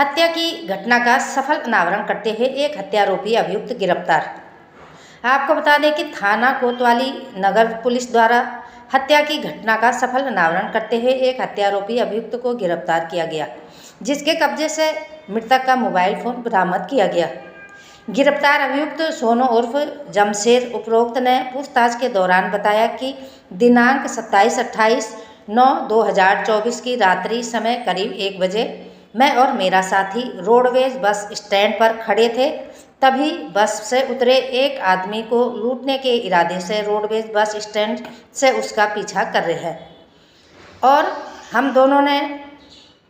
हत्या की घटना का सफल अनावरण करते हुए एक हत्यारोपी अभियुक्त गिरफ्तार। आपको बता दें कि थाना कोतवाली नगर पुलिस द्वारा हत्या की घटना का सफल अनावरण करते हुए एक हत्यारोपी अभियुक्त को गिरफ्तार किया गया, जिसके कब्जे से मृतक का मोबाइल फोन बरामद किया गया। गिरफ्तार अभियुक्त सोनू उर्फ जमशेद उपरोक्त ने पूछताछ के दौरान बताया कि दिनांक 27-28-9-2024 की रात्रि समय करीब 1 बजे मैं और मेरा साथी रोडवेज बस स्टैंड पर खड़े थे। तभी बस से उतरे एक आदमी को लूटने के इरादे से रोडवेज बस स्टैंड से उसका पीछा कर रहे हैं और हम दोनों ने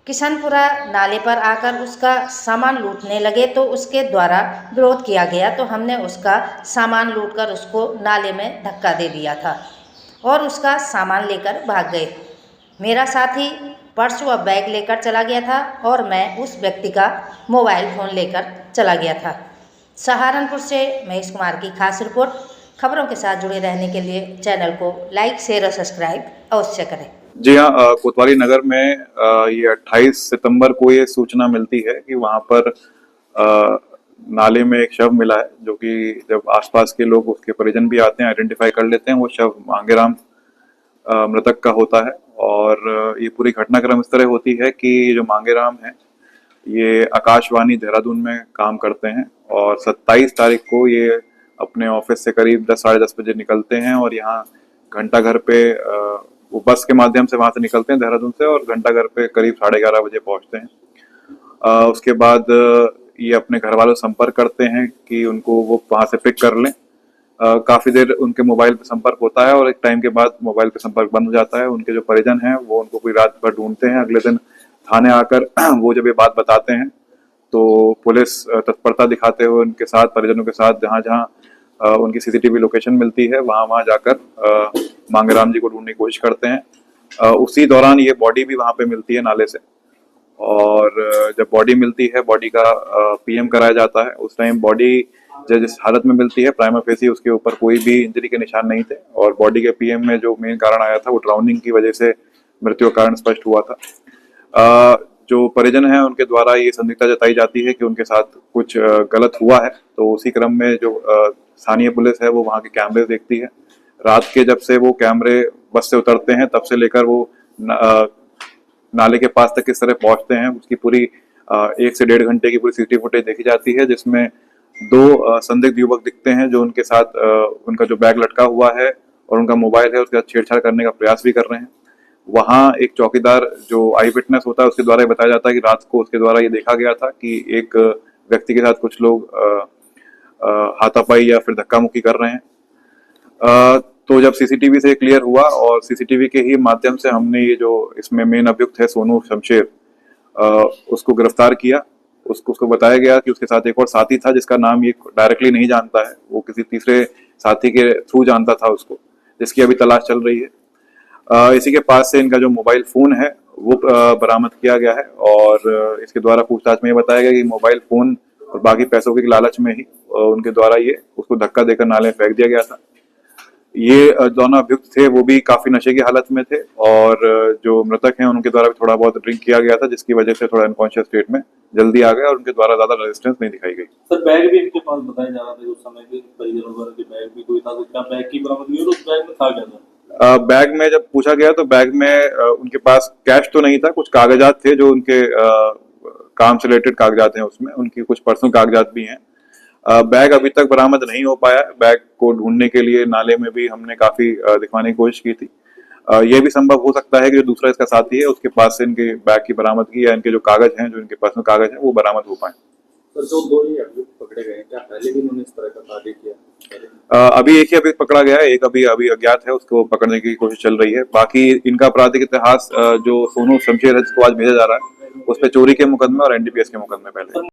किशनपुरा नाले पर आकर उसका सामान लूटने लगे तो उसके द्वारा विरोध किया गया तो हमने उसका सामान लूटकर उसको नाले में धक्का दे दिया था और उसका सामान लेकर भाग गए। मेरा साथी पर्स व बैग लेकर चला गया था और मैं उस व्यक्ति का मोबाइल फ़ोन लेकर चला गया था। सहारनपुर से महेश कुमार की खास रिपोर्ट। खबरों के साथ जुड़े रहने के लिए चैनल को लाइक, शेयर और सब्सक्राइब अवश्य करें। जी हाँ, कोतवाली नगर में ये 28 सितंबर को ये सूचना मिलती है कि वहाँ पर नाले में एक शव मिला है, जो कि जब आसपास के लोग, उसके परिजन भी आते हैं, आइडेंटिफाई कर लेते हैं, वो शव मांगेराम मृतक का होता है। और ये पूरी घटनाक्रम इस तरह होती है कि जो मांगेराम है ये आकाशवाणी देहरादून में काम करते हैं और 27 तारीख को ये अपने ऑफिस से करीब 10 साढ़े 10 बजे निकलते हैं और यहाँ घंटाघर पे वो बस के माध्यम से वहां से निकलते हैं देहरादून से और घंटाघर पे करीब 11:30 बजे पहुंचते हैं। उसके बाद ये अपने घर वालों से संपर्क करते हैं कि उनको वो वहां से पिक कर लें। काफी देर उनके मोबाइल पे संपर्क होता है और एक टाइम के बाद मोबाइल पे संपर्क बंद हो जाता है। उनके जो परिजन हैं वो उनको पूरी रात भर ढूंढते हैं। अगले दिन थाने आकर वो जब ये बात बताते हैं तो पुलिस तत्परता दिखाते हुए उनके साथ, परिजनों के साथ, जहां जहां उनकी सीसीटीवी लोकेशन मिलती है वहां जाकर मांगेराम जी को ढूंढने की कोशिश करते हैं। उसी दौरान ये बॉडी भी वहां पे मिलती है नाले से और जब बॉडी मिलती है, बॉडी का पीएम कराया जाता है। उस टाइम बॉडी जिस हालत में मिलती है, प्राइमा फेसी उसके ऊपर कोई भी इंजरी के निशान नहीं थे और बॉडी के पीएम में जो मेन कारण आया था वो ड्राउनिंग की वजह से मृत्यु का कारण स्पष्ट हुआ था। जो परिजन हैं उनके द्वारा ये संदिग्धता जताई जाती है कि उनके साथ कुछ गलत हुआ है, तो उसी क्रम में जो स्थानीय पुलिस है वो वहाँ के कैमरे देखती है। रात के जब से वो कैमरे बस से उतरते हैं तब से लेकर वो नाले के पास तक किस तरह पहुंचते हैं उसकी पूरी 1 से 1.5 घंटे की पूरी सीसीटीवी फुटेज देखी जाती है, जिसमें 2 संदिग्ध युवक दिखते हैं जो उनके साथ उनका जो बैग लटका हुआ है और उनका मोबाइल है उसके साथ छेड़छाड़ करने का प्रयास भी कर रहे हैं। वहाँ एक चौकीदार जो आई विटनेस होता है उसके द्वारा बताया जाता है कि रात को उसके द्वारा ये देखा गया था कि एक व्यक्ति के साथ कुछ लोग हाथापाई या फिर धक्का मुक्की कर रहे हैं। तो जब सीसीटीवी से क्लियर हुआ और सीसीटीवी के ही माध्यम से हमने ये जो इसमें मेन अभियुक्त है सोनू जमशेद, उसको गिरफ्तार किया। उसको बताया गया कि उसके साथ एक और साथी था जिसका नाम ये डायरेक्टली नहीं जानता है, वो किसी तीसरे साथी के थ्रू जानता था उसको, जिसकी अभी तलाश चल रही है। इसी के पास से इनका जो मोबाइल फोन है वो बरामद किया गया है और इसके द्वारा पूछताछ में ये बताया गया कि मोबाइल फोन और बाकी पैसों के लालच में ही उनके द्वारा ये उसको धक्का देकर नाले में फेंक दिया गया था। ये दोनों अभियुक्त थे वो भी काफी नशे की हालत में थे और जो मृतक हैं उनके द्वारा भी थोड़ा बहुत ड्रिंक किया गया था, जिसकी वजह से थोड़ा अनकॉन्शियस स्टेट में जल्दी आ गए और उनके द्वारा ज्यादा रेजिस्टेंस नहीं दिखाई गई। सर, बैग भी इनके पास बताया जा रहा था उस समय के परिजनों द्वारा कि बैग भी कोई था, तो क्या बैग की बरामदगी और उस बैग में था क्या था? बैग में जब पूछा गया तो बैग में उनके पास कैश तो नहीं था, कुछ कागजात थे जो उनके काम से रिलेटेड कागजात हैं, उसमें उनकी कुछ पर्सनल कागजात भी हैं। बैग अभी तक बरामद नहीं हो पाया। बैग को ढूंढने के लिए नाले में भी हमने काफी दिखवाने की कोशिश की थी। यह भी संभव हो सकता है कि जो दूसरा इसका साथी है उसके पास से इनके बैग की बरामदगी या इनके जो कागज हैं, जो इनके पर्सनल कागज हैं, वो बरामद हो पाए। तो जो 2 ही अभियुक्त पकड़े गए, क्या पहले भी उन्होंने इस तरह का कार्य किया? अभी एक ही अभियुक्त पकड़ा गया है, एक अभी अज्ञात है, उसको पकड़ने की कोशिश चल रही है। बाकी इनका आपराधिक इतिहास जो सोनू जमशेद है जिसको आज भेजा जा रहा है, उस पर चोरी के मुकदमे और एनडीपीएस के मुकदमे पहले